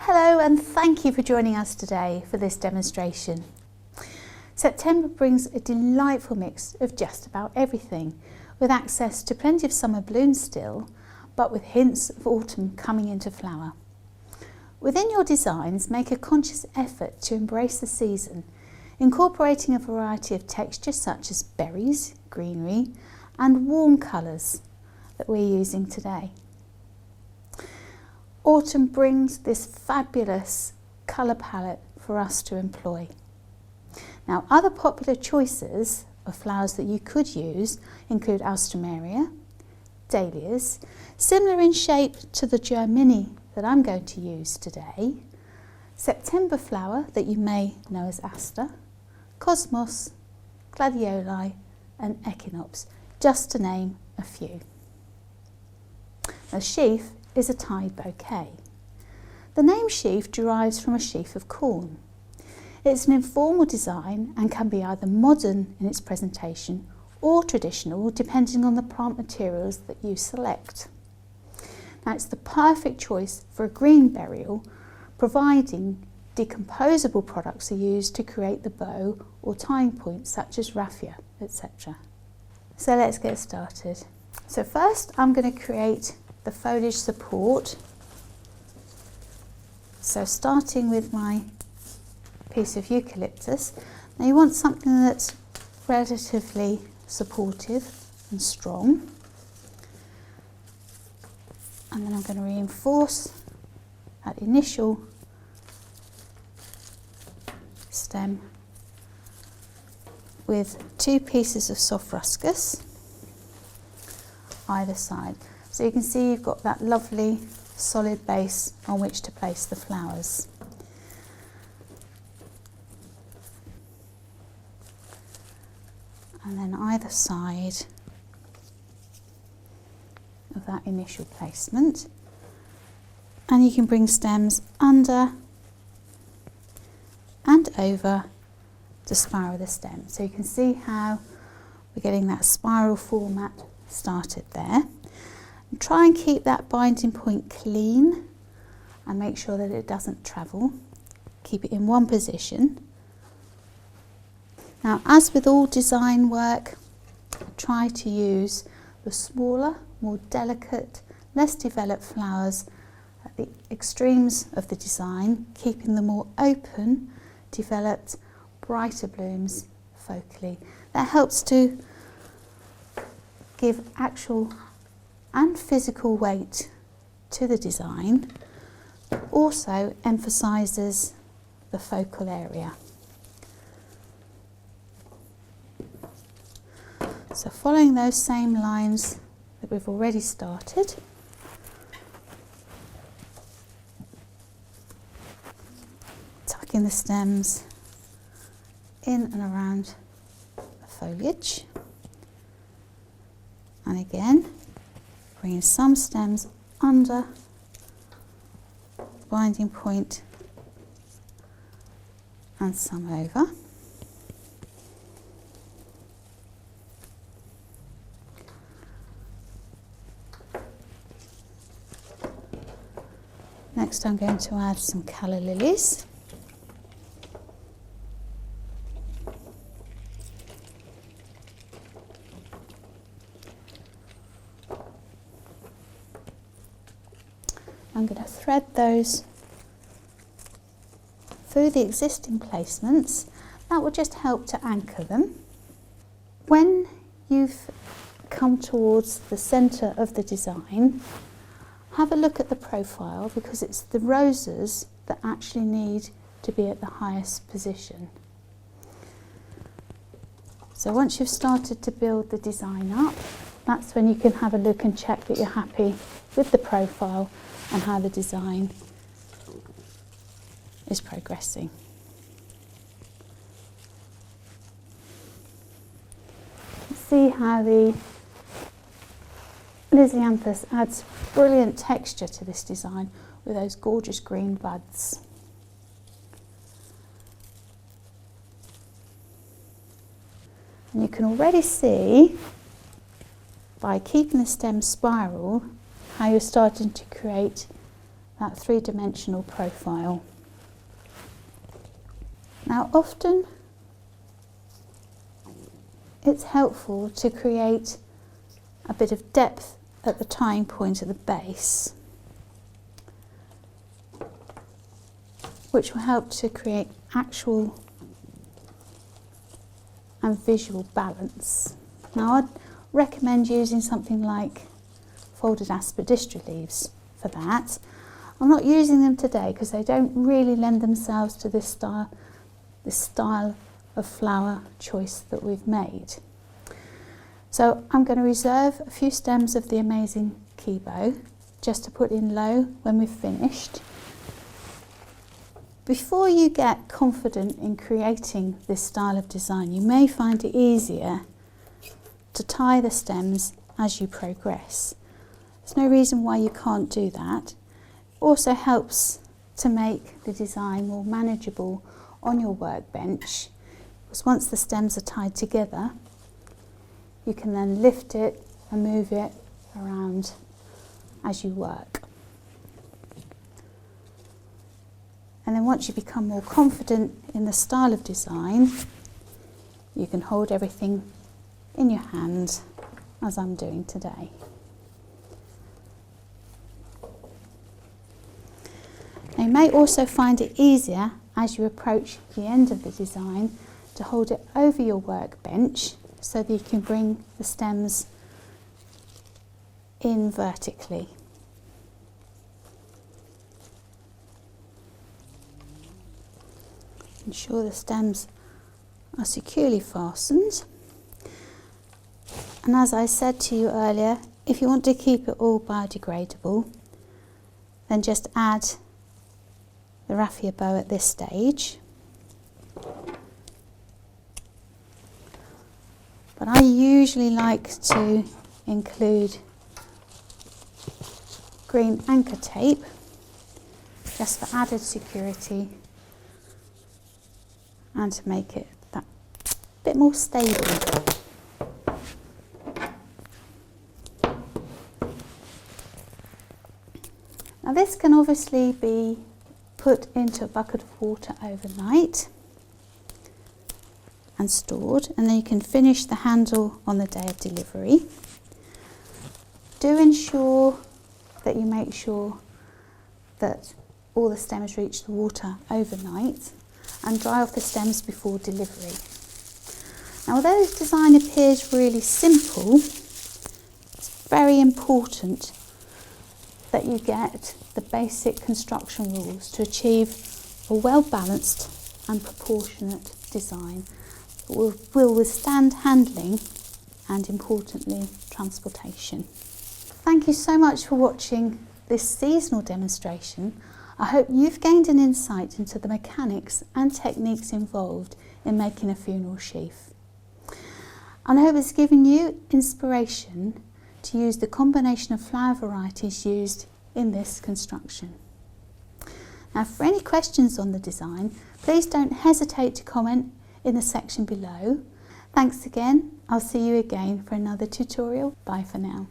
Hello and thank you for joining us today for this demonstration. September brings a delightful mix of just about everything, with access to plenty of summer blooms still, but with hints of autumn coming into flower. Within your designs, make a conscious effort to embrace the season, incorporating a variety of textures such as berries, greenery and warm colours that we're using today. Autumn brings this fabulous colour palette for us to employ. Now, other popular choices of flowers that you could use include Alstroemeria, dahlias, similar in shape to the Germini that I'm going to use today, September flower that you may know as Aster, Cosmos, Gladioli and Echinops, just to name a few. Now, Sheaf is a tied bouquet. The name sheaf derives from a sheaf of corn. It's an informal design and can be either modern in its presentation or traditional, depending on the plant materials that you select. Now, it's the perfect choice for a green burial, providing decomposable products are used to create the bow or tying points such as raffia, etc. So let's get started. So first I'm going to create the foliage support. So starting with my piece of eucalyptus. Now you want something that's relatively supportive and strong. And then I'm going to reinforce that initial stem with 2 pieces of Soft Ruscus either side. So you can see you've got that lovely solid base on which to place the flowers. And then either side of that initial placement. And you can bring stems under and over to spiral the stem. So you can see how we're getting that spiral format started there. And try and keep that binding point clean and make sure that it doesn't travel. Keep it in one position. Now, as with all design work, try to use the smaller, more delicate, less developed flowers at the extremes of the design, keeping the more open, developed, brighter blooms focally. That helps to give actual and physical weight to the design, but also emphasises the focal area. So following those same lines that we've already started, tucking the stems in and around the foliage, and again bringing some stems under the binding point and some over. Next I'm going to add some Calla lilies. I'm going to thread those through the existing placements. That will just help to anchor them. When you've come towards the centre of the design, have a look at the profile, because it's the roses that actually need to be at the highest position. So once you've started to build the design up, that's when you can have a look and check that you're happy with the profile and how the design is progressing. See how the Anigozanthos adds brilliant texture to this design with those gorgeous green buds. And you can already see, by keeping the stem spiral, how you're starting to create that three-dimensional profile. Now often it's helpful to create a bit of depth at the tying point at the base, which will help to create actual and visual balance. Now I'd recommend using something like folded aspidistra leaves for that. I'm not using them today because they don't really lend themselves to this style of flower choice that we've made. So I'm going to reserve a few stems of the Amazing Kibo just to put in low when we've finished. Before you get confident in creating this style of design, you may find it easier to tie the stems as you progress. There's no reason why you can't do that. It also helps to make the design more manageable on your workbench, because once the stems are tied together, you can then lift it and move it around as you work. And then once you become more confident in the style of design, you can hold everything in your hand as I'm doing today. Now you may also find it easier as you approach the end of the design to hold it over your workbench so that you can bring the stems in vertically. Ensure the stems are securely fastened. And as I said to you earlier, if you want to keep it all biodegradable, then just add the raffia bow at this stage. But I usually like to include green anchor tape just for added security and to make it that bit more stable. Now this can obviously be put into a bucket of water overnight and stored, and then you can finish the handle on the day of delivery. Do ensure that you make sure that all the stems reach the water overnight and dry off the stems before delivery. Now although this design appears really simple, it's very important that you get the basic construction rules to achieve a well-balanced and proportionate design that will withstand handling and, importantly, transportation. Thank you so much for watching this seasonal demonstration. I hope you've gained an insight into the mechanics and techniques involved in making a funeral sheaf. And I hope it's given you inspiration to use the combination of flower varieties used in this construction. Now for any questions on the design, please don't hesitate to comment in the section below. Thanks again. I'll see you again for another tutorial. Bye for now.